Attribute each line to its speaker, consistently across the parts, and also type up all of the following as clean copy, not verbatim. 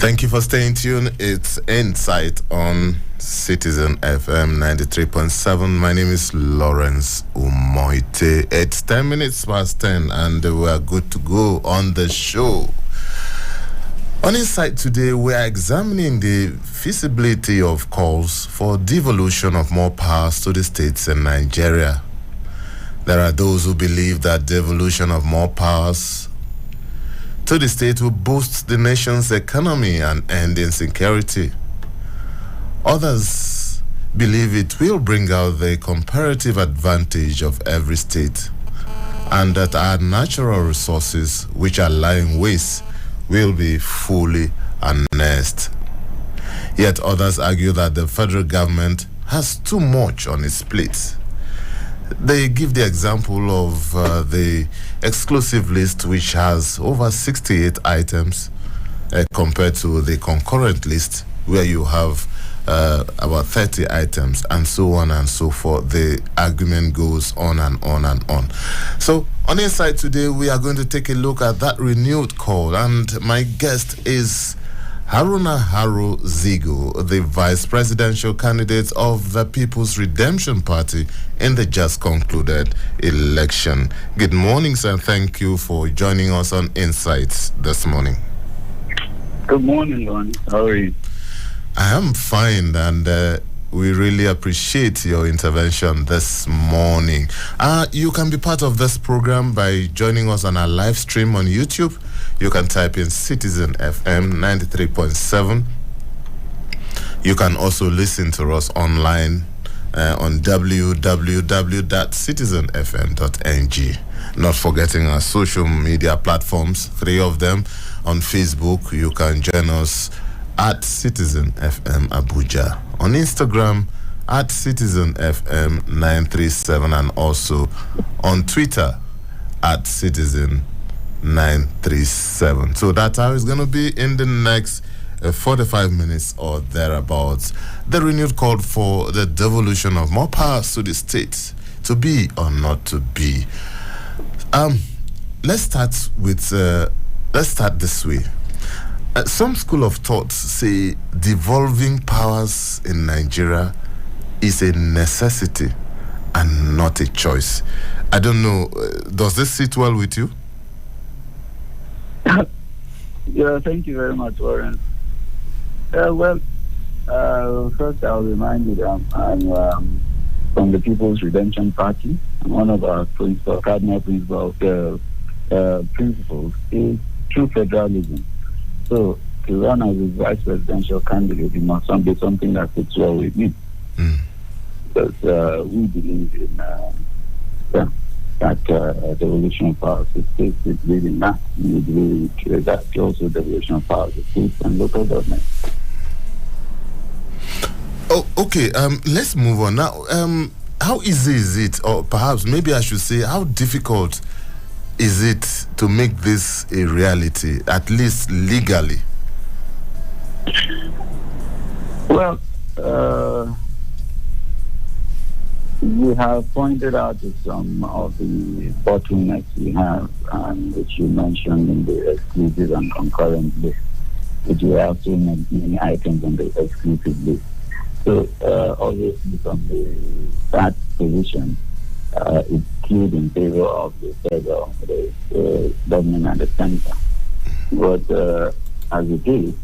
Speaker 1: Thank you for staying tuned. It's Insight on Citizen FM 93.7. My name is Lawrence Umoette. It's 10 minutes past 10 and we are good to go on the show. On Insight today, we are examining the feasibility of calls for devolution of more powers to the states in Nigeria. There are those who believe that devolution of more powers to the state will boost the nation's economy and end insecurity. Others believe it will bring out the comparative advantage of every state and that our natural resources, which are lying waste, will be fully harnessed. Yet others argue that the federal government has too much on its plate. They give the example of the exclusive list, which has over 68 items compared to the concurrent list, where you have about 30 items, and so on and so forth. The argument goes on and on and on. So, on Insight today, we are going to take a look at that renewed call, and my guest is Haruna Haro Zigo, the vice presidential candidate of the People's Redemption Party in the just concluded election. Good morning, sir. Thank you for joining us on Insights this morning.
Speaker 2: Good morning, Lon. How are you?
Speaker 1: I am fine, and we really appreciate your intervention this morning. You can be part of this program by joining us on our live stream on YouTube. You can type in Citizen FM 93.7. You can also listen to us online on www.citizenfm.ng. Not forgetting our social media platforms, 3 of them. On Facebook, you can join us at Citizen FM Abuja. On Instagram, at Citizen FM 937, and also on Twitter at Citizen 937. So that's how it's going to be in the next 45 minutes or thereabouts. The renewed call for the devolution of more powers to the states, to be or not to be. Let's start this way. Some school of thought say devolving powers in Nigeria is a necessity and not a choice. I don't know, does this sit well with you?
Speaker 2: Yeah, thank you very much, Warren. First I'll remind you that I'm from the People's Redemption Party, and one of our cardinal principles is true federalism. So, to run as a vice presidential candidate, it must be something that fits well with me. Because we believe in that devolution of powers to states is really not. We believe that also devolution of powers to states and local government.
Speaker 1: Oh, okay. Let's move on now. How easy is it, or perhaps maybe I should say, how difficult is it to make this a reality, at least legally?
Speaker 2: Well, we have pointed out to some of the bottlenecks we have, which you mentioned in the exclusive and concurrent list, which we have so many items on the exclusive list. So, obviously, from that position, it's skewed in favor of the federal, the government and the center. But as it is,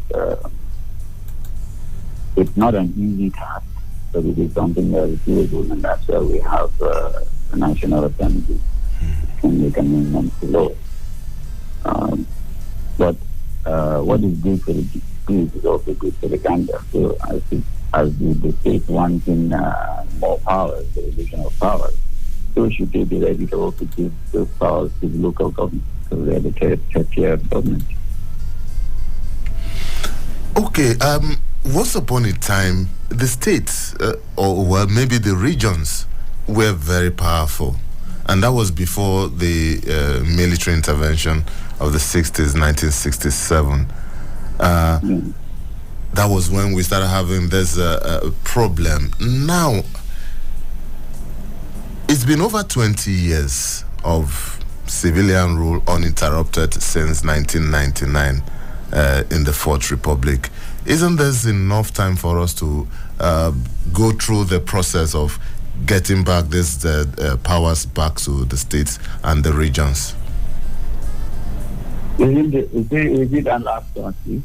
Speaker 2: it's not an easy task, but it is something that is doable, and that's why we have the National Assembly and make amendments to law. But what is good for the goose is also good for the gander. So as the state wanting more powers, the additional powers, so should they be ready to also give those powers to the local government, because they are the third-tier government.
Speaker 1: Okay, once upon a time, the states, or well, maybe the regions, were very powerful. And that was before the military intervention of the 60s, 1967. That was when we started having this problem. Now, it's been over 20 years of civilian rule uninterrupted since 1999. in the Fourth Republic. Isn't this enough time for us to go through the process of getting back this powers back to the states and the regions?
Speaker 2: Is it an last part, please?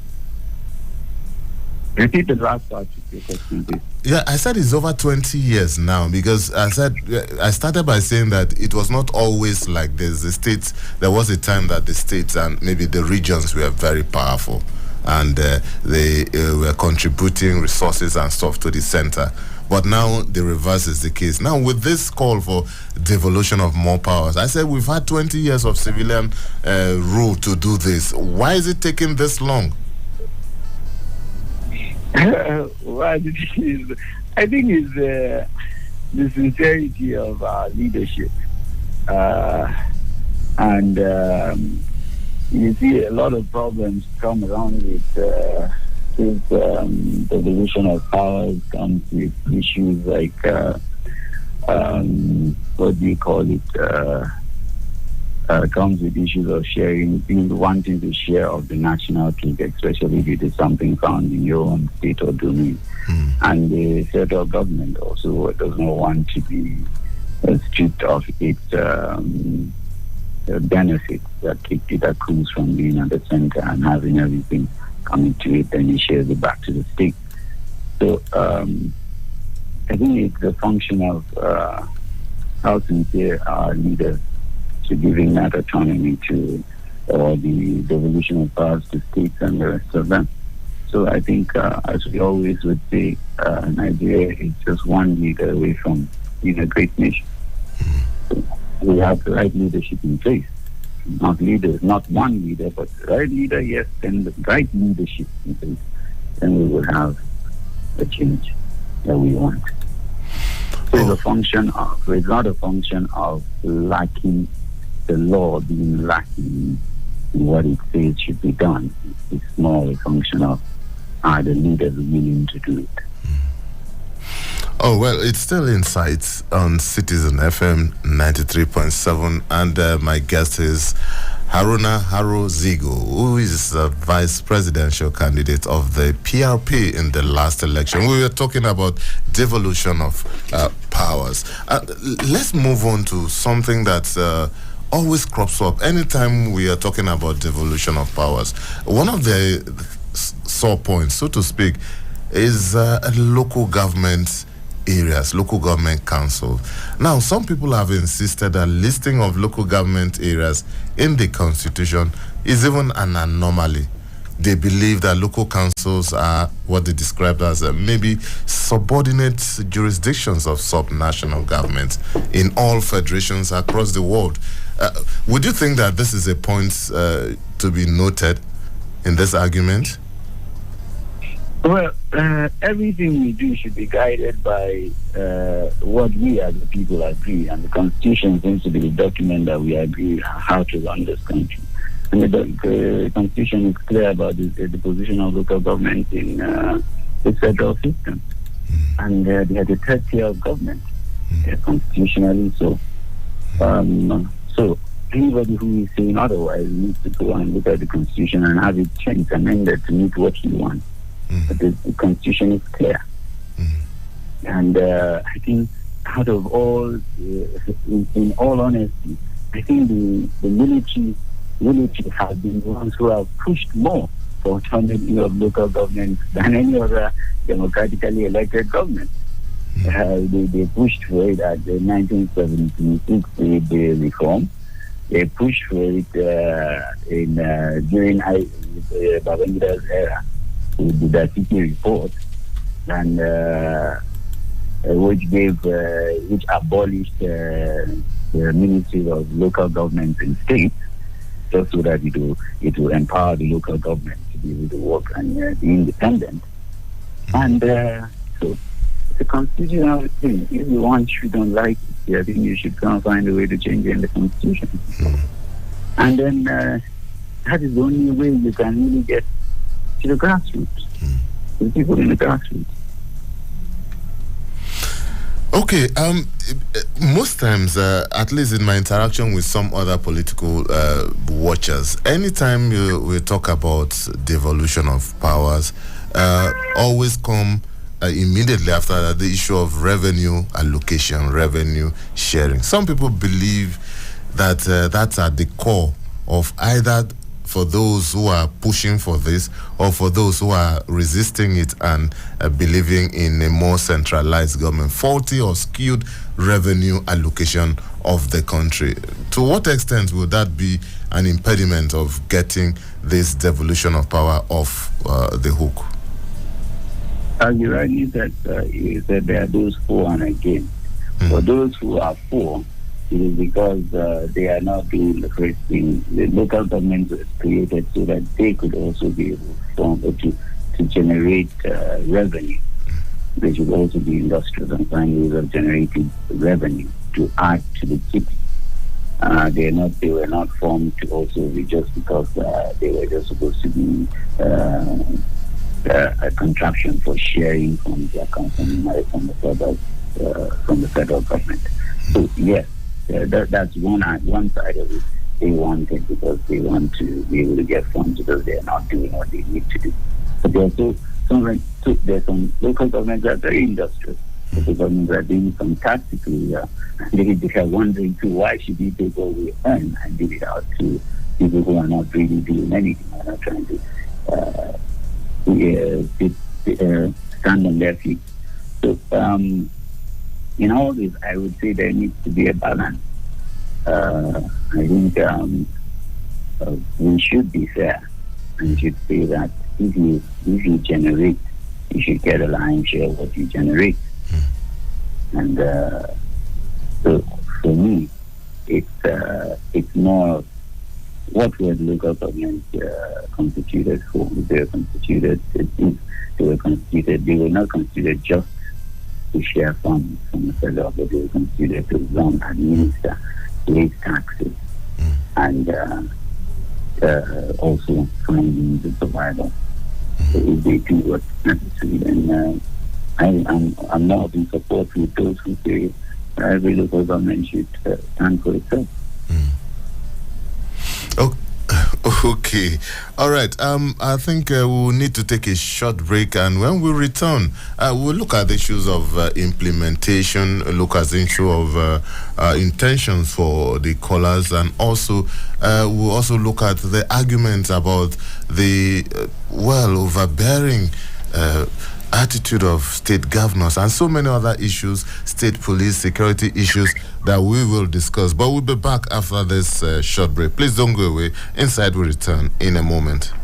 Speaker 2: Repeat the last part of your question, please.
Speaker 1: Yeah, I said it's over 20 years now, because I started by saying that it was not always like this. The states, there was a time that the states and maybe the regions were very powerful, and they were contributing resources and stuff to the center. But now the reverse is the case. Now, with this call for devolution of more powers, I said we've had 20 years of civilian rule to do this. Why is it taking this long?
Speaker 2: Well, I think it's the sincerity of our leadership. And you see a lot of problems come around with the division of powers, comes with issues like, what do you call it, comes with issues of sharing, wanting to share of the national cake, especially if it is something found in your own state or domain. And the federal government also does not want to be stripped of its benefits that accrues from being at the center and having everything coming to it, then it shares it back to the state. So I think it's a function of how sincere our leaders to giving that autonomy to the devolution of powers to states and the rest of them. So I think, as we always would say, Nigeria is just one leader away from being a great nation. So we have the right leadership in place. Not one leader, but the right leader, yes, then the right leadership in place. Then we will have the change that we want. So it's not a function of lacking the law being lacking in what it says should be done. It's more a function of are the leaders willing to do it.
Speaker 1: Oh, well, it's still Insights on Citizen FM 93.7, and my guest is Haruna Zigo, who is the vice presidential candidate of the PRP in the last election. We were talking about devolution of powers. Let's move on to something that's always crops up anytime we are talking about devolution of powers. One of the sore points, so to speak, is local government areas, local government councils. Now, some people have insisted that listing of local government areas in the constitution is even an anomaly. They believe that local councils are what they described as maybe subordinate jurisdictions of subnational governments in all federations across the world. Would you think that this is a point to be noted in this argument?
Speaker 2: Well, everything we do should be guided by what we as the people agree, and the Constitution seems to be the document that we agree how to run this country. And the Constitution is clear about the position of local government in the federal system. And they are the third tier of government, constitutionally so. So anybody who is saying otherwise needs to go and look at the Constitution and have it changed, amended to meet what you want. But the Constitution is clear. And I think out of all, in all honesty, I think the military have been the ones who have pushed more for autonomy of local government than any other democratically elected government. They pushed for it at the 1976 the reform. They pushed for it during Babangida's era with the Dacity report, and which abolished the Ministry of Local Government and States, just so that it will empower the local government to be able to work and be independent. And so it's a constitutional thing. If you want, you don't like it, I think you should try and find a way to change it in the Constitution. And then that is the only way you can really get to the grassroots, to the people in the grassroots.
Speaker 1: Okay, most times, at least in my interaction with some other political watchers, anytime we talk about devolution of powers, always come immediately after that the issue of revenue allocation, revenue sharing. Some people believe that that's at the core of either for those who are pushing for this or for those who are resisting it and believing in a more centralized government, faulty or skewed revenue allocation of the country. To what extent will that be an impediment of getting this devolution of power off the hook?
Speaker 2: You rightly said, you said there are those for and against. For those who are for, it is because they are not doing the first thing. The local government was created so that they could also be able to generate revenue. They should also be industrious and find ways of generating revenue to add to the city. They were not formed to also be just because they were just supposed to be a contraption for sharing from the account from the federal government. So yes. That's one side of it. They want it because they want to be able to get funds because they are not doing what they need to do. But there's some local governments that are very industrious. Local governments are doing fantastically. They are wondering too, why should we take what we earn and give it out to people who are not really doing anything, are not trying to stand on their feet. So in all this, I would say there needs to be a balance. I think we should be fair and should say that if you generate, you should get a lion's share of what you generate. And so for me, it's more what were the local governments constituted for. If they were constituted, they were not constituted just to share funds from the federal, but they were considered to run, administer, raise taxes, and also find means of survival. So if they do what's necessary, then I'm not in support with those who say every local government should stand for itself.
Speaker 1: Okay. All right. I think we'll need to take a short break, and when we return, we'll look at the issues of implementation, look at the issue of intentions for the callers, and also we'll also look at the arguments about the overbearing attitude of state governors and so many other issues, state police, security issues that we will discuss. But we'll be back after this short break. Please don't go away. Inside we return in a moment.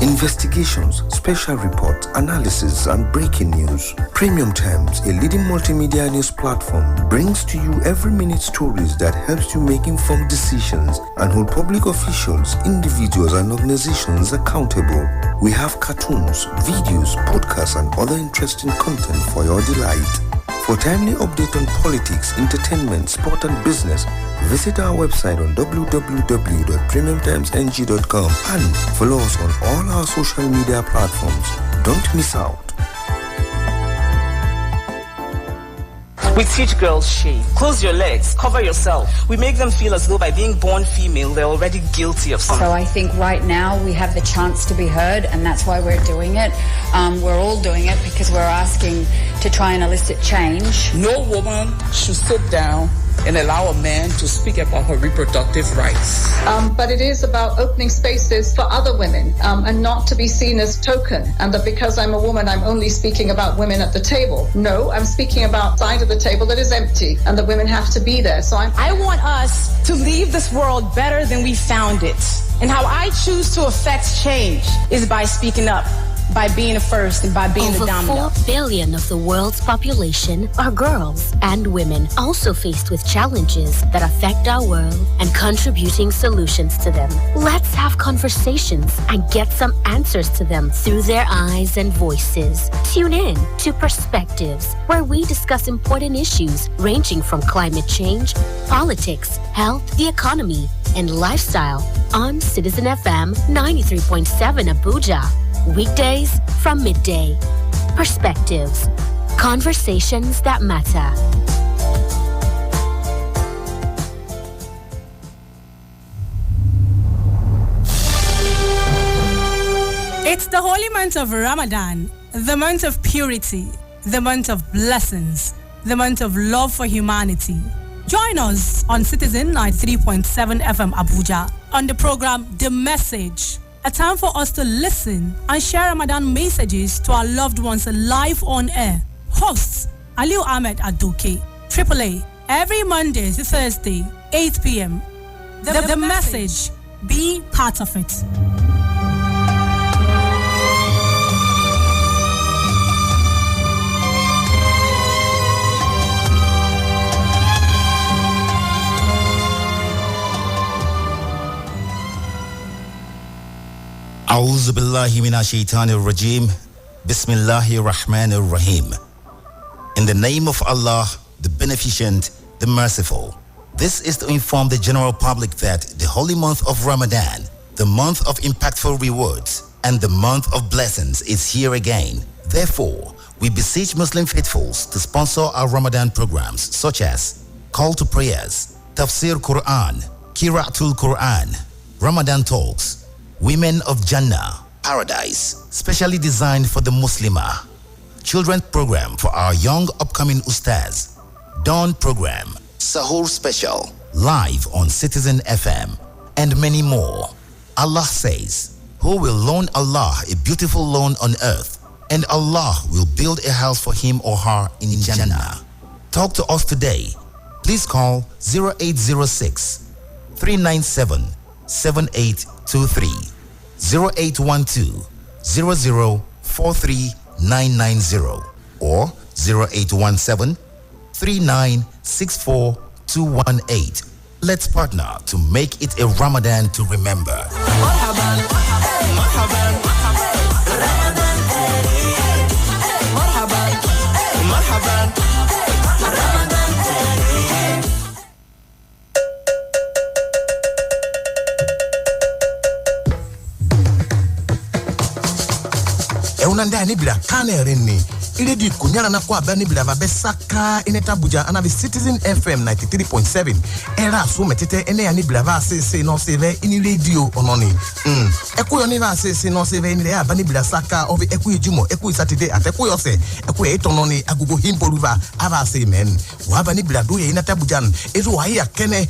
Speaker 3: Investigations, special reports, analysis, and breaking news. Premium Times, a leading multimedia news platform, brings to you every minute stories that helps you make informed decisions and hold public officials, individuals, and organizations accountable. We have cartoons, videos, podcasts, and other interesting content for your delight. For timely update on politics, entertainment, sport, and business, visit our website on www.premiumtimesng.com and follow us on all our social media platforms. Don't miss out.
Speaker 4: We teach girls shave. Close your legs, cover yourself. We make them feel as though by being born female, they're already guilty of something.
Speaker 5: So I think right now we have the chance to be heard, and that's why we're doing it. We're all doing it because we're asking to try and elicit change.
Speaker 6: No woman should sit down and allow a man to speak about her reproductive rights.
Speaker 7: But it is about opening spaces for other women and not to be seen as token, and that because I'm a woman, I'm only speaking about women at the table. No, I'm speaking about the side of the table that is empty and that women have to be there. So
Speaker 8: I want us to leave this world better than we found it. And how I choose to affect change is by speaking up. by being the first and by being the dominant.
Speaker 9: Over 4 billion of the world's population are girls and women, also faced with challenges that affect our world and contributing solutions to them. Let's have conversations and get some answers to them through their eyes and voices. Tune in to Perspectives, where we discuss important issues ranging from climate change, politics, health, the economy, and lifestyle on Citizen FM 93.7 Abuja. Weekdays from midday. Perspectives. Conversations that matter.
Speaker 10: It's the holy month of Ramadan, the month of purity, the month of blessings, the month of love for humanity. Join us on Citizen 93.7 FM Abuja on the program The Message, a time for us to listen and share Ramadan messages to our loved ones live on air. Hosts Aliu Ahmed Adoke, AAA, every Monday to Thursday, 8 p.m. The Message. Be part of it.
Speaker 11: A'udhu billahi minash shaitanir rajim. Bismillahir rahmanir rahim. In the name of Allah, the Beneficent, the Merciful. This is to inform the general public that the holy month of Ramadan, the month of impactful rewards, and the month of blessings is here again. Therefore, we beseech Muslim faithfuls to sponsor our Ramadan programs such as Call to Prayers, Tafsir Quran, Qira'atul Quran, Ramadan Talks, Women of Jannah, Paradise, specially designed for the Muslimah, Children's Program for our young upcoming Ustaz, Dawn Program, Sahur Special, live on Citizen FM, and many more. Allah says, who will loan Allah a beautiful loan on earth, and Allah will build a house for him or her in Jannah. Talk to us today. Please call 0806 397 7823, 0812 0043990, or 0817 3964218. Let's partner to make it a Ramadan to remember.
Speaker 12: Eunanda ni bila kane reni. Ile di kunyala na kwa bani bila vabesaka ineta Abuja ana Citizen FM 93.7. Era so metete ene ya ni bila va se no seve ini radio ononi. Eku yo ni va se no seve ini ya bani bila saka obi eku jumo eku Saturday ateku yo se eku etononi agugo himpoluva ava se men. Wa bani bila do ye ineta Abuja ezo wa ya kene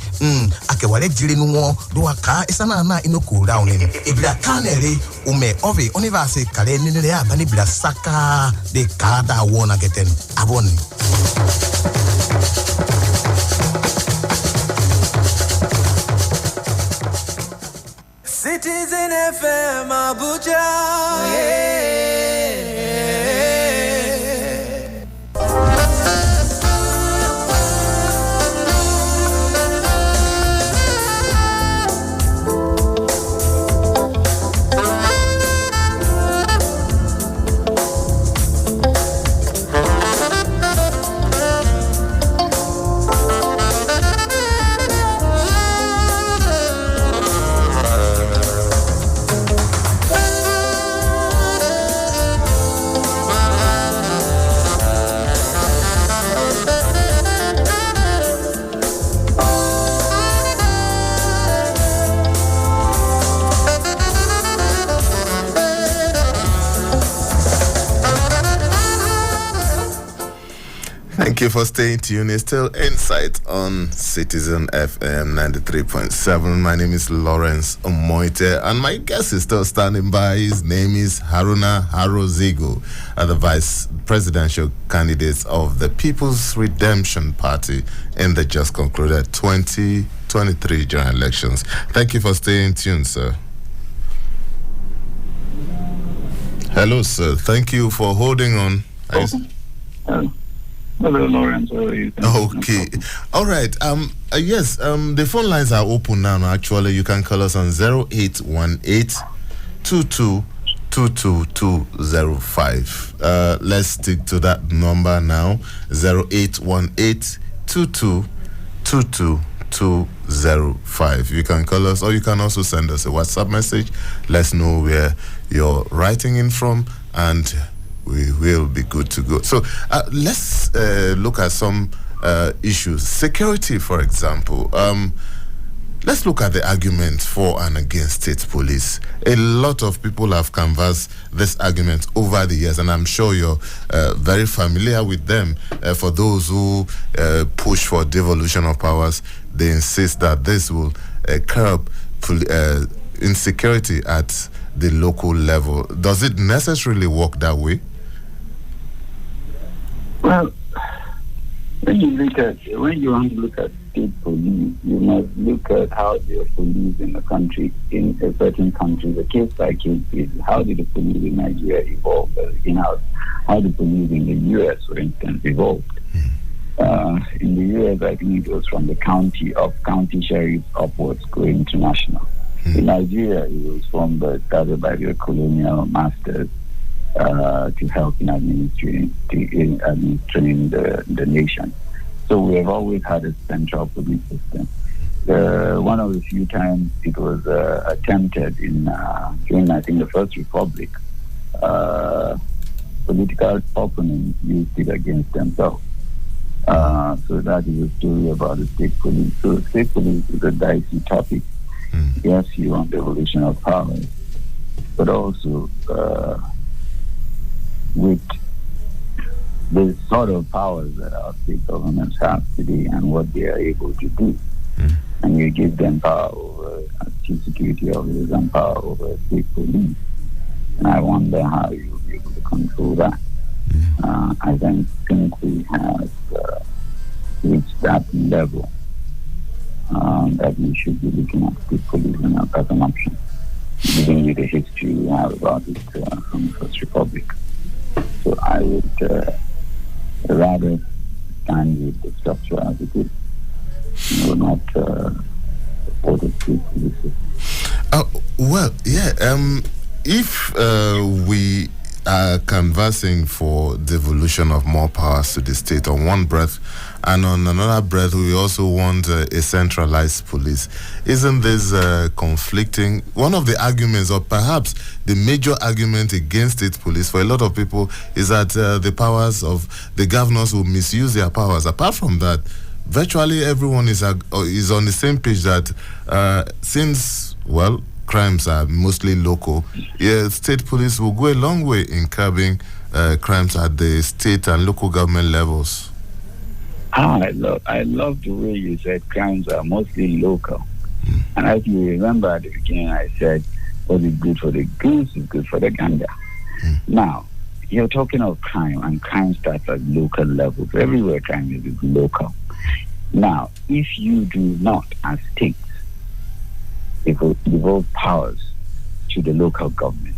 Speaker 12: akewale jire nuwo do aka esana na inoku down ni. Ibila kanere ume ovi oniva se kale ni ya bani bila saka de kada wona geten aboni.
Speaker 13: Citizen FM Abuja. Yeah.
Speaker 1: Thank you for staying tuned. It's still Insight on Citizen FM 93.7. My name is Lawrence Umoette, and my guest is still standing by. His name is Haruna Harozigo, the vice presidential candidate of the People's Redemption Party in the just concluded 2023 general elections. Thank you for staying tuned, sir. Hello, sir. Thank you for holding on.
Speaker 2: Hello, Lawrence. How are you?
Speaker 1: Okay. All right. Yes. The phone lines are open now. Actually, you can call us on 0818-222205. Let's stick to that number now. 0818-222205. You can call us, or you can also send us a WhatsApp message. Let's know where you're writing in from, and we will be good to go. So let's look at some issues. Security, for example. Let's look at the argument for and against state police. A lot of people have canvassed this argument over the years, and I'm sure you're very familiar with them. For those who push for devolution of powers, they insist that this will curb insecurity at the local level. Does it necessarily work that way?
Speaker 2: Well, when you want to look at state police, you must look at how the police in the country, in a certain country, the case by case basis. How did the police in Nigeria evolve? How the police in the U.S., for instance, evolved? In the U.S., I think it was from the county sheriff upwards going to national. In Nigeria, it was started by the colonial masters to help in administering the nation. So we have always had a central police system. One of the few times it was attempted during, I think, the First Republic, political opponents used it against themselves. So that is a story about the state police. So state police is a dicey topic. Yes, you want devolution of powers, but also with the sort of powers that our state governments have today and what they are able to do, and you give them power over chief security officers and power over state police, and I wonder how you'll be able to control that. I don't think we have reached that level that we should be looking at state police as an option, given you the history we have about it from the First Republic. So I would rather stand with the structure as it is. Not support the state police.
Speaker 1: Well, yeah. If we are canvassing for devolution of more powers to the state on one breath, and on another breath we also want a centralized police, isn't this conflicting? One of the arguments, or perhaps the major argument against state police for a lot of people, is that the powers of the governors will misuse their powers. Apart from that, virtually everyone is on the same page that since, well, crimes are mostly local, state police will go a long way in curbing crimes at the state and local government levels.
Speaker 2: I love the way you said crimes are mostly local. And as you remember at the beginning, I said, what is good for the goose is good for the gander. Now, you're talking of crime, and crime starts at local levels. Everywhere crime is local. Now, if you do not, as states, devolve powers to the local government,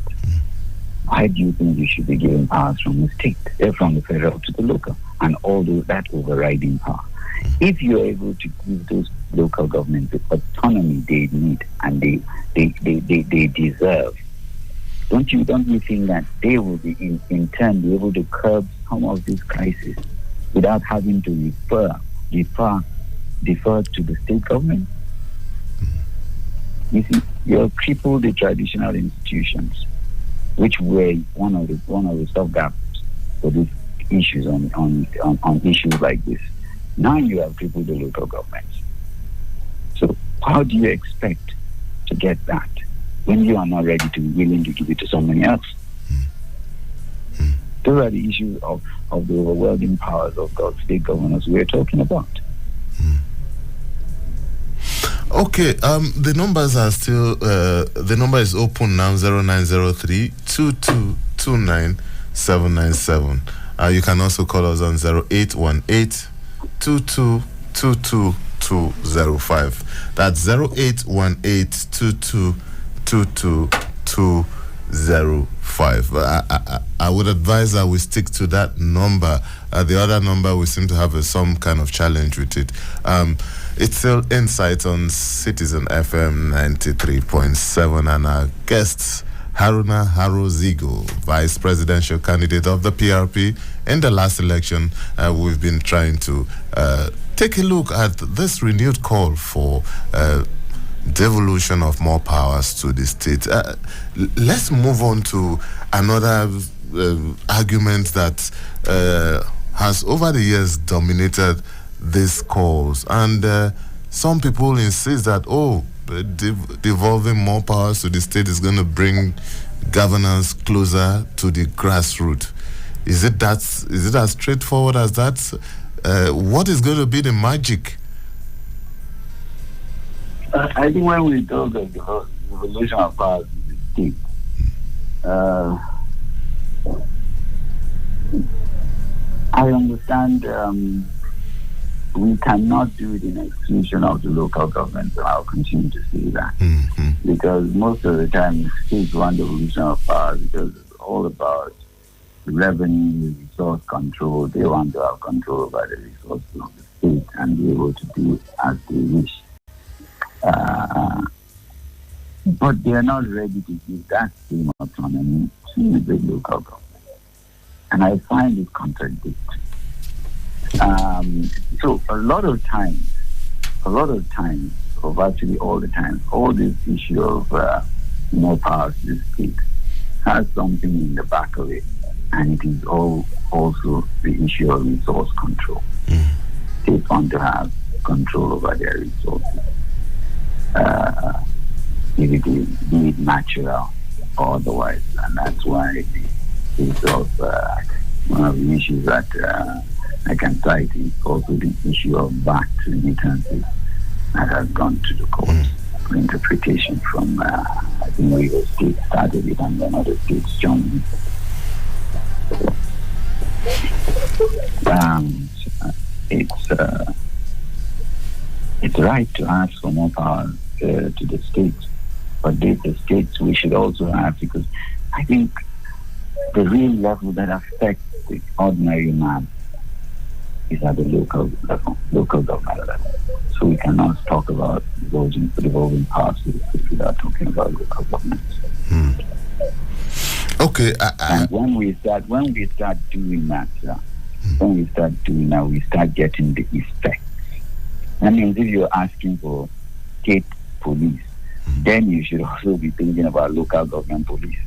Speaker 2: why do you think you should be giving powers from the state, from the federal to the local, and all that overriding power? If you're able to give those local governments the autonomy they need and they deserve, don't you think that they will be in turn be able to curb some of these crises without having to defer to the state government? You see, you cripple the traditional institutions, which were one of the stopgaps for these issues on issues like this. Now you have crippled the local governments. So how do you expect to get that when you are not willing to give it to somebody else? Those are the issues of the overwhelming powers of state governors we're talking about.
Speaker 1: Okay, the numbers are still, the number is open now, 0903-2229-797. You can also call us on 0818-2222-205. That's 0818-2222-205. 5. I would advise that we stick to that number. The other number, we seem to have some kind of challenge with it. It's still Insight on Citizen FM 93.7, and our guests, Haruna Haruzigo, Vice Presidential Candidate of the PRP. In the last election, we've been trying to take a look at this renewed call for devolution of more powers to the state. Let's move on to another argument that has over the years dominated these calls, and some people insist that devolving more powers to the state is going to bring governance closer to the grassroots. Is it as straightforward as that? What is going to be the magic?
Speaker 2: I think when we talk of the devolution of powers to the state, I understand we cannot do it in exclusion of the local government, and I'll continue to say that. Because most of the time, states want devolution of powers because it's all about revenue, resource control. They want to have control over the resources of the state and be able to do as they wish. But they are not ready to give that same autonomy to the local government. And I find it contradictory. So a lot of times, or virtually all the time, all this issue of more powers to the state has something in the back of it, and it is also the issue of resource control. States want to have control over their resources, be it natural or otherwise, and that's why it's of one of the issues that I can cite is also the issue of VAT remittances that has gone to the court for interpretation from, I think River State started it and then other states joined it. It's right to ask for more power to the states, but the states we should also have, because I think the real level that affects the ordinary man is at the local level, local government level. So we cannot talk about devolving powers without talking about local government.
Speaker 1: Okay.
Speaker 2: And when we start doing that, we start getting the effects. That means if you're asking for state police, then you should also be thinking about local government police.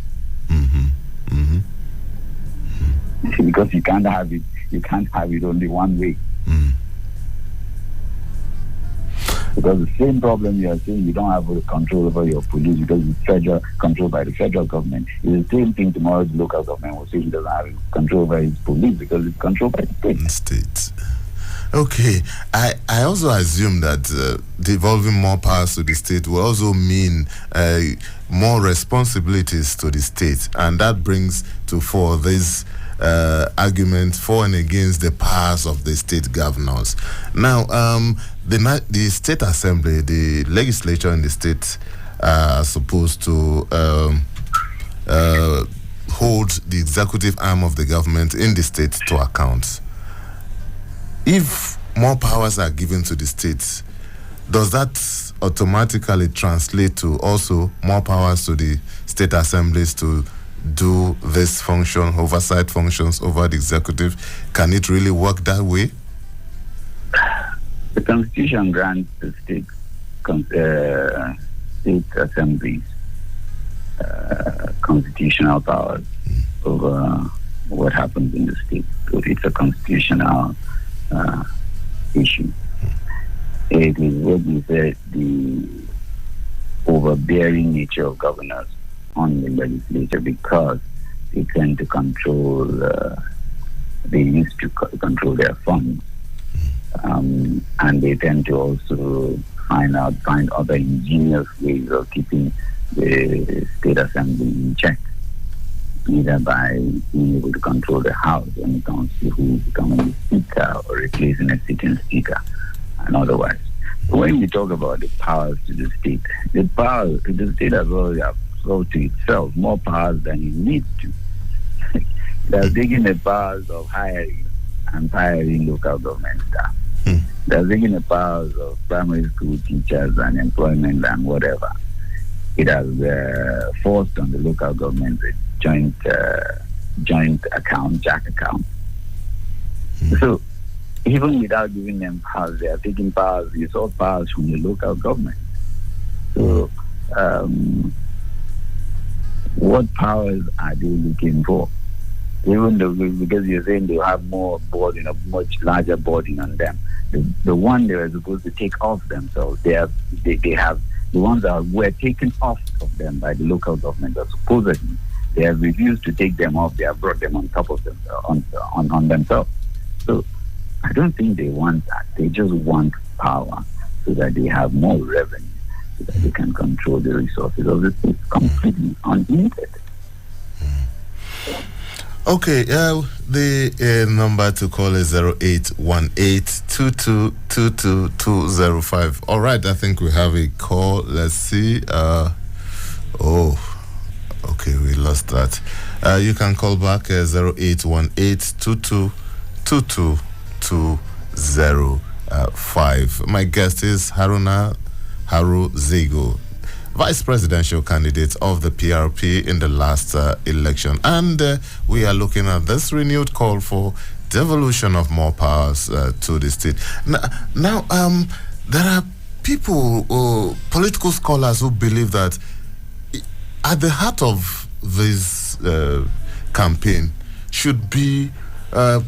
Speaker 2: See, because you can't have it only one way. Because the same problem you are saying you don't have control over your police because it's controlled by the federal government. It's the same thing tomorrow the local government will say he doesn't have control over his police because it's controlled by the state.
Speaker 1: Okay, I also assume that devolving more powers to the state will also mean more responsibilities to the state, and that brings to fore this argument for and against the powers of the state governors. Now, the state assembly, the legislature in the state, are supposed to hold the executive arm of the government in the state to account. If more powers are given to the states, does that automatically translate to also more powers to the state assemblies to do this function, oversight functions over the executive? Can it really work that way?
Speaker 2: The Constitution grants the state assemblies constitutional powers over what happens in the state. So it's a constitutional issue. It is what we said, the overbearing nature of governors on the legislature, because they tend to control, they used to control their funds, and they tend to also find other ingenious ways of keeping the state assembly in check, either by being able to control the House when it comes to who is becoming the Speaker or replacing a sitting Speaker, and otherwise. When we talk about the powers to the state, the state has already to itself more powers than it needs to. It has taken the powers of hiring and firing local government staff. It has taken the powers of primary school teachers and employment and whatever. It has forced on the local government a joint account, JAC account. So even without giving them powers, they are taking powers, resource powers from the local government. So what powers are they looking for? Even though, because you're saying they have more burden, a much larger burden on them. The one they were supposed to take off themselves, they have the ones that were taken off of them by the local government, that supposedly they have refused to take them off. They have brought them on top of them, on themselves. So I don't think they want that. They just want power so that they have more revenue, so that they can control the resources of the state completely unlimited.
Speaker 1: Okay, the number to call is 0818-2222-205. All right, I think we have a call. Let's see. Okay, we lost that. You can call back 0818-2222-205. My guest is Haruna Haru Zigo, vice presidential candidate of the PRP in the last election. And we are looking at this renewed call for devolution of more powers to the state. Now, there are people, political scholars, who believe that at the heart of this campaign should be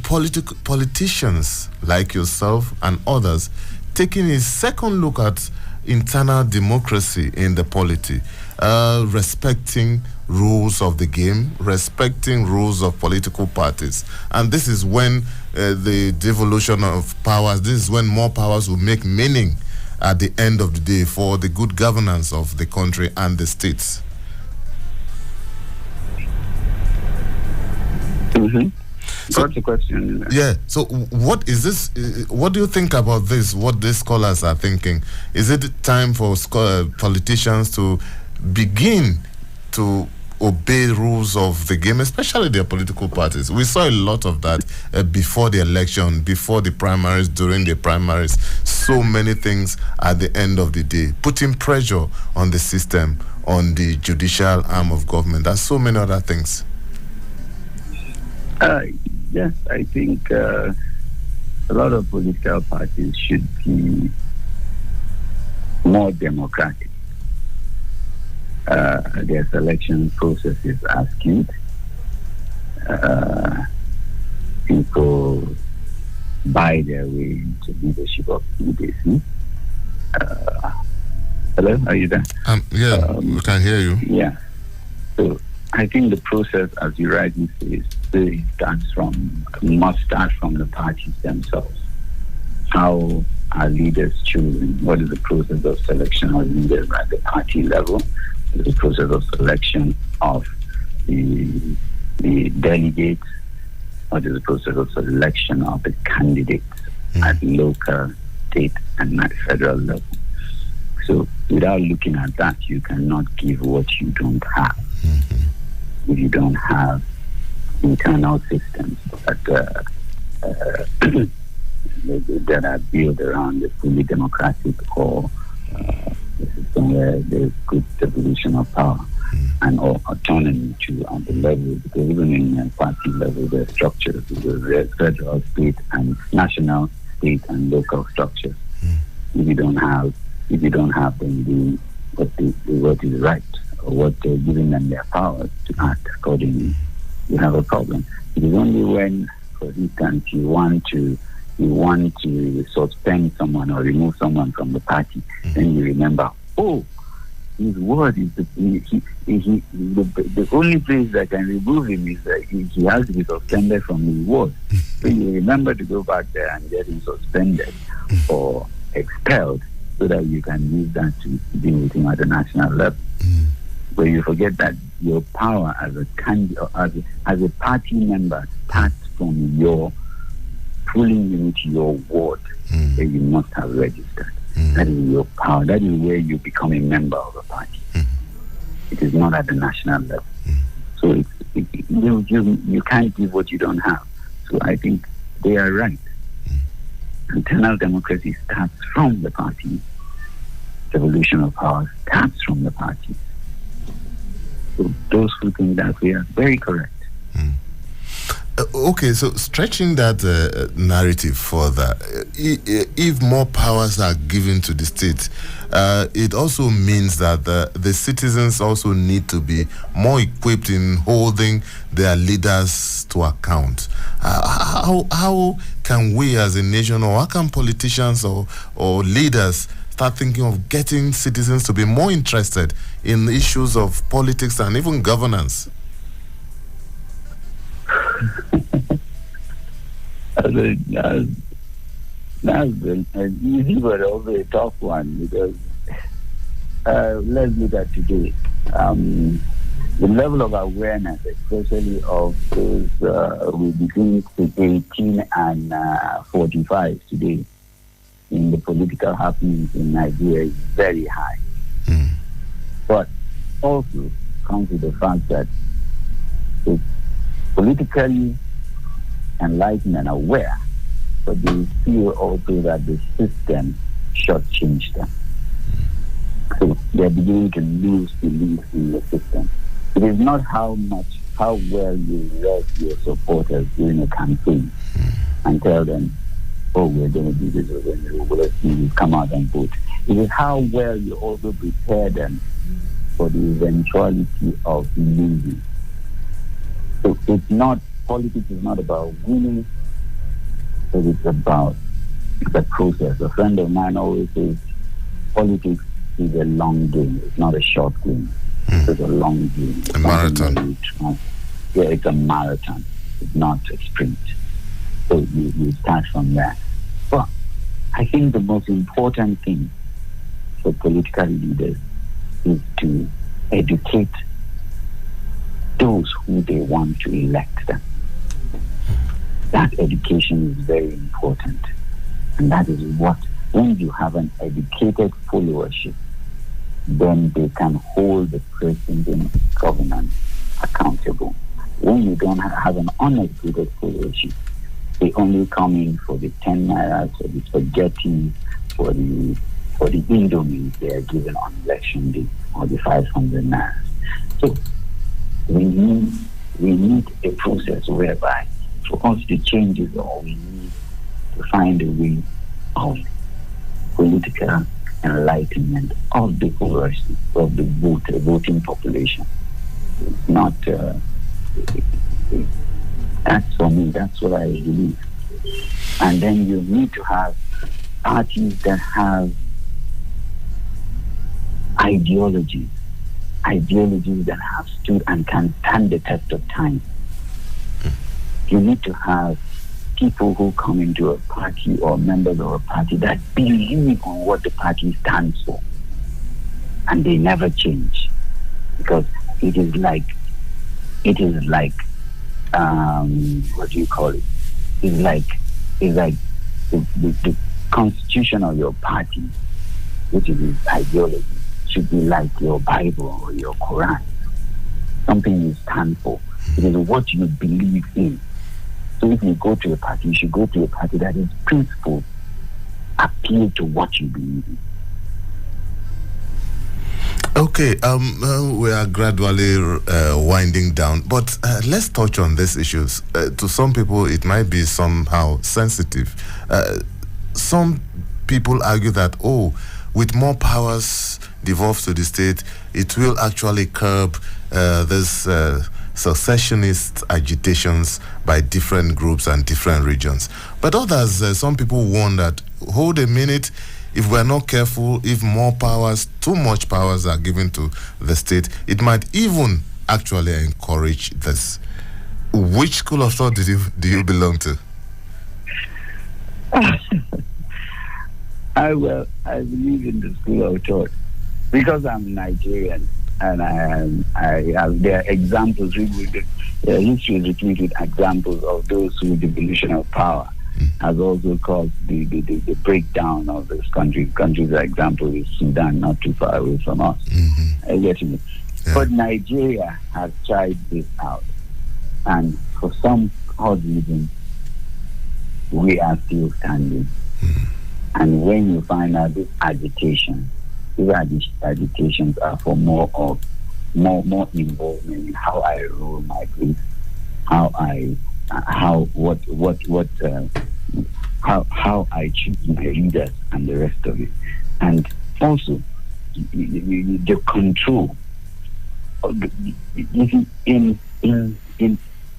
Speaker 1: politicians like yourself and others taking a second look at internal democracy in the polity, respecting rules of the game, respecting rules of political parties. And this is when the devolution of powers, this is when more powers will make meaning at the end of the day for the good governance of the country and the states. So,
Speaker 2: what's the question?
Speaker 1: Yeah. So, what is this? What do you think about this? What these scholars are thinking? Is it time for politicians to begin to obey rules of the game, especially their political parties? We saw a lot of that before the election, before the primaries, during the primaries. So many things at the end of the day, putting pressure on the system, on the judicial arm of government, and so many other things.
Speaker 2: Yes, I think a lot of political parties should be more democratic. Their selection processes are skewed. People buy their way into leadership of EDC. Hello, are you there?
Speaker 1: Yeah, we can hear you.
Speaker 2: Yeah. So I think the process, as you rightly say, must start from the parties themselves. How are leaders chosen? What is the process of selection of leaders at the party level? What is the process of selection of the delegates? What is the process of selection of the candidates at local, state, and at federal level? So without looking at that, you cannot give what you don't have. If you don't have internal systems that are built around a fully democratic or a system where there's good devolution of power and or autonomy to at the level, because even in party level there are structures, there's federal, state, and national, state, and local structures. If you don't have them what is right, or what they're giving them their powers to act accordingly, you have a problem. It is only when, for instance, you want to suspend someone or remove someone from the party, then you remember, his word is the only place that can remove him is that he has to be suspended from his word. So you remember to go back there and get him suspended or expelled, so that you can use that to deal with him at the national level. But you forget that your power as a as a party member starts from your pulling into your ward where you must have registered. That is your power. That is where you become a member of a party. It is not at the national level. So you can't give what you don't have. So I think they are right. Internal democracy starts from the party. Devolution of power starts from the party. So those who think that we are very correct.
Speaker 1: Okay, so stretching that narrative further, if more powers are given to the state, it also means that the citizens also need to be more equipped in holding their leaders to account. How can we as a nation, or how can politicians or leaders start thinking of getting citizens to be more interested in issues of politics and even governance?
Speaker 2: That's an easy but also a tough one, because let's look at today. The level of awareness, especially of those between 18 and 45 today in the political happenings in Nigeria is very high. But also comes with the fact that it's politically enlightened and aware, but they feel also that the system shortchanged them. So they're beginning to lose belief in the system. It is not how well you rep your supporters during a campaign and tell them, oh, we're going to do this, we're going to do this, let's see, you come out and vote. It is how well you also prepare them for the eventuality of losing. So it's not, politics is not about winning, but it's about the process. A friend of mine always says, politics is a long game. It's not a short game. It's a long game. It's
Speaker 1: a marathon.
Speaker 2: Yeah, it's a marathon. It's not a sprint. So you start from there. But I think the most important thing for political leaders is to educate those who they want to elect them. That education is very important. And that is what, when you have an educated followership, then they can hold the president in governance accountable. When you don't have an uneducated followership, they only come in for the 10 naira, for the spaghetti, for the indomie they are given on election day, or the 500 naira. So we need a process whereby for us to change it all, we need to find a way of political enlightenment of the population, of the voting population. It's not, that's for me, that's what I believe. And then you need to have parties that have ideologies that have stood and can stand the test of time. You need to have people who come into a party or members of a party that believe on what the party stands for, and they never change, because it is like what do you call it? It's like the constitution of your party, which is its ideology, should be like your Bible or your Quran, something you stand for. It is what you believe in. So if you go to a party, you should go to a party that is principled, appeal to what you believe in.
Speaker 1: Okay, we are gradually winding down, but let's touch on these issues. To some people, it might be somehow sensitive. Some people argue that, with more powers devolved to the state, it will actually curb this secessionist agitations by different groups and different regions. But others, some people warn that, hold a minute, if we're not careful, if more powers, too much powers are given to the state, it might even actually encourage this. Which school of thought do you belong to?
Speaker 2: I believe in the school of thought because I'm Nigerian, and there are examples. History is replete with examples of those who devolution of power has also caused the breakdown of this country. Countries, for example, is Sudan, not too far away from us. But Nigeria has tried this out. And for some odd reason, we are still standing. And when you find out this agitation, these agitations are for more involvement in how I rule my group, how I choose my leaders and the rest of it, and also the control.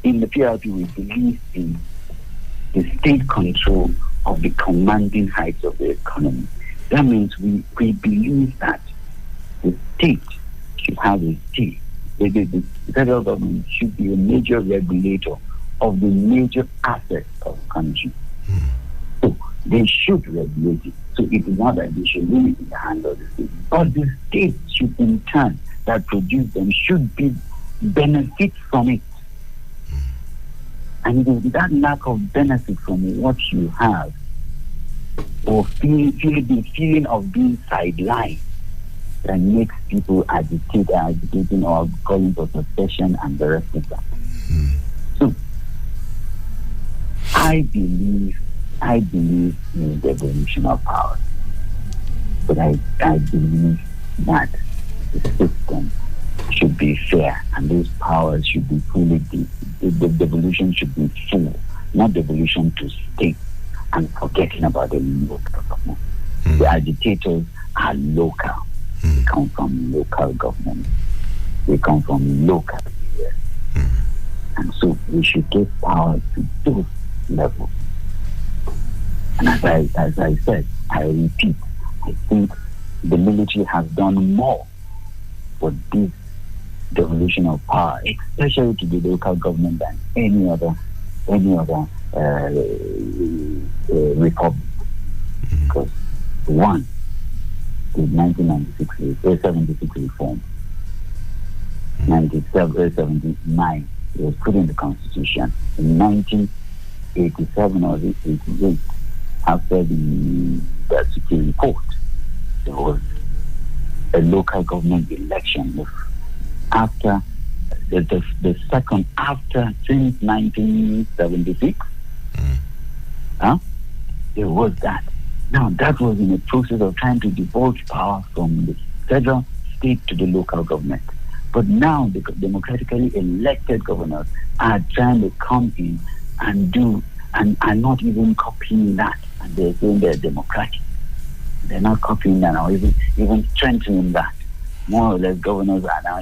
Speaker 2: In the PRP, we believe in the state control of the commanding heights of the economy. That means we believe that the state should have a say. The federal government should be a major regulator of the major assets of the country. So they should regulate it. So it is not that they should leave it in the hands of the state. But the state should, in turn, that produce them should benefit from it. And it is that lack of benefit from what you have, or the feeling of being sidelined, that makes people agitating or calling for secession and the rest of that. So I believe in the evolution of power, but I believe that the system should be fair, and those powers should be fully, the devolution should be full, not devolution to state and forgetting about the local government. The agitators are local. They come from local government. They come from local areas. And so we should give power to those levels. And as I said, I repeat, I think the military has done more for this devolution of power, especially to the local government, than any other republic. Because one, the 1976 reform, 79, it was put in the Constitution. In 1987 or 88, after the Supreme Court, there was a local government election. After the second, since 1976, there was that. Now, that was in a process of trying to divulge power from the federal, state to the local government. But now the democratically elected governors are trying to come in and do, and are not even copying that. And they're saying they're democratic. They're not copying that or even strengthening that. More or less, governors are now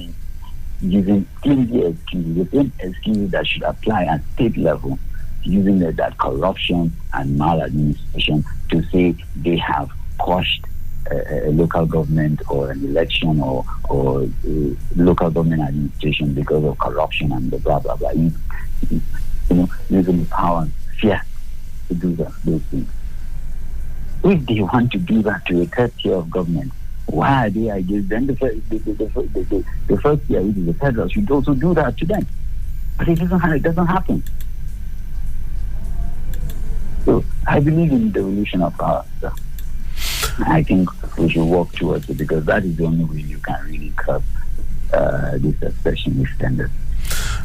Speaker 2: using flimsy excuses, the same excuses that should apply at state level, using that corruption and maladministration to say they have quashed a local government or an election or local government administration because of corruption and the blah blah blah. Using power and fear to do those things. If they want to do that to a third tier of government, why are they against them? The first tier, which is the federal, should also do that to them. But it doesn't happen. So I believe in the devolution of power. So I think we should work towards it, because that is the only way you can really curb this secession extended.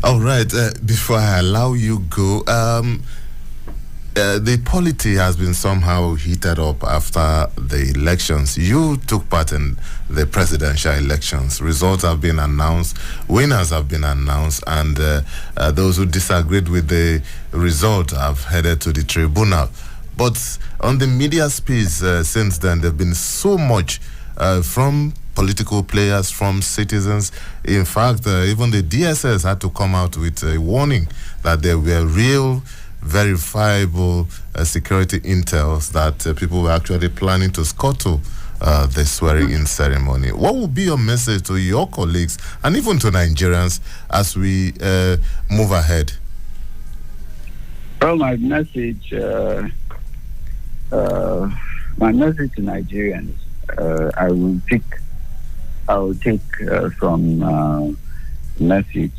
Speaker 1: All right. Before I allow you go, the polity has been somehow heated up after the elections. You took part in the presidential elections. Results have been announced, winners have been announced, and those who disagreed with the result have headed to the tribunal. But on the media space since then, there's been so much from political players, from citizens. In fact, even the DSS had to come out with a warning that there were real verifiable security intels that people were actually planning to scuttle the swearing-in ceremony. What would be your message to your colleagues and even to Nigerians as we move ahead?
Speaker 2: Well, my message to Nigerians, I will take from message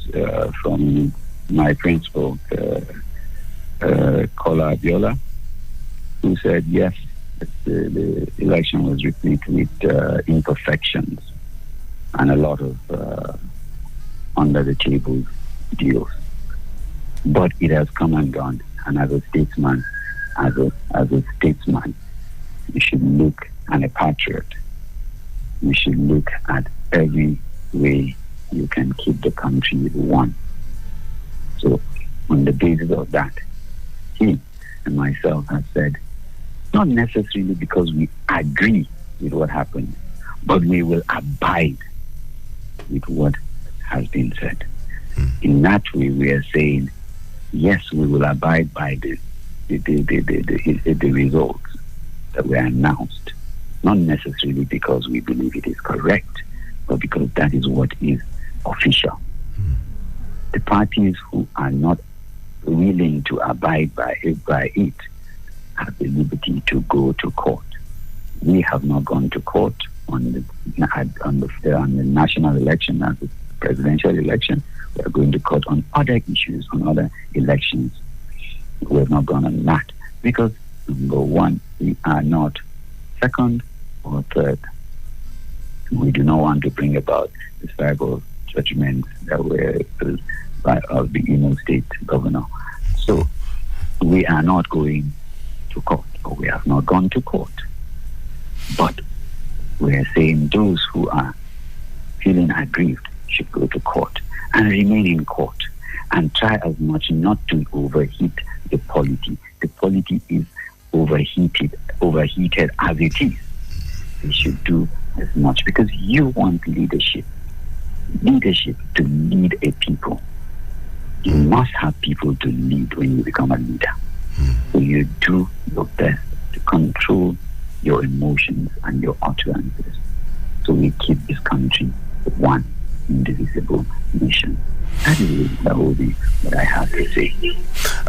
Speaker 2: from my principal, Kola Abiola, who said, yes, the election was replete with imperfections. and a lot of under-the-table deals. But it has come and gone. And as a statesman, you should look, and a patriot, you should look at every way you can keep the country one. So, on the basis of that, he and myself have said, not necessarily because we agree with what happened, but we will abide with what has been said. In that way, we are saying, yes, we will abide by the results that were announced, not necessarily because we believe it is correct, but because that is what is official. The parties who are not willing to abide by it have the liberty to go to court. We have not gone to court on the national election, as the presidential election. We are going to court on other issues, on other elections. We have not gone on that because, number one, we are not. Second or third, we do not want to bring about the type of judgments that were of the Imo State governor. So we are not going to court, or we have not gone to court. But we are saying those who are feeling aggrieved should go to court and remain in court and try as much not to overheat the polity. The polity is overheated as it is. They should do as much because you want leadership to lead a people. You must have people to lead when you become a leader. So you do your best to control your emotions and your utterances so we keep this country one indivisible nation. That will be what I have to say.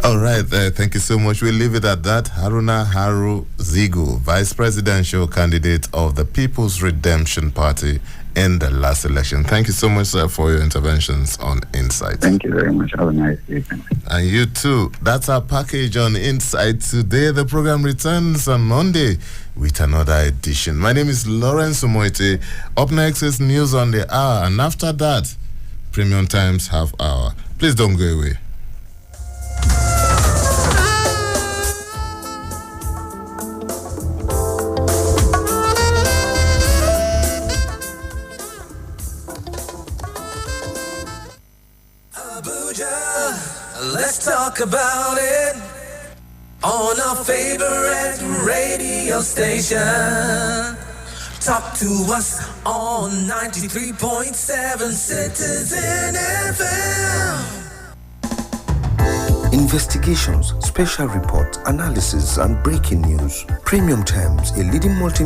Speaker 1: All right, thank you so much. We'll leave it at that. Haruna Haru Zigu, Vice Presidential Candidate of the People's Redemption Party in the last election. Thank you so much, sir, for your interventions on Insight.
Speaker 2: Thank you very much. Have a nice evening.
Speaker 1: And you too. That's our package on Insight today. The program returns on Monday with another edition. My name is Lawrence Umoette. Up next is News on the Hour, and after that, Premium Times Half Hour. Please don't go away.
Speaker 13: Abuja, let's talk about it on our favorite radio station. Talk to us on 93.7 Citizen FM.
Speaker 3: Investigations, special reports, analysis, and breaking news. Premium Times, a leading multi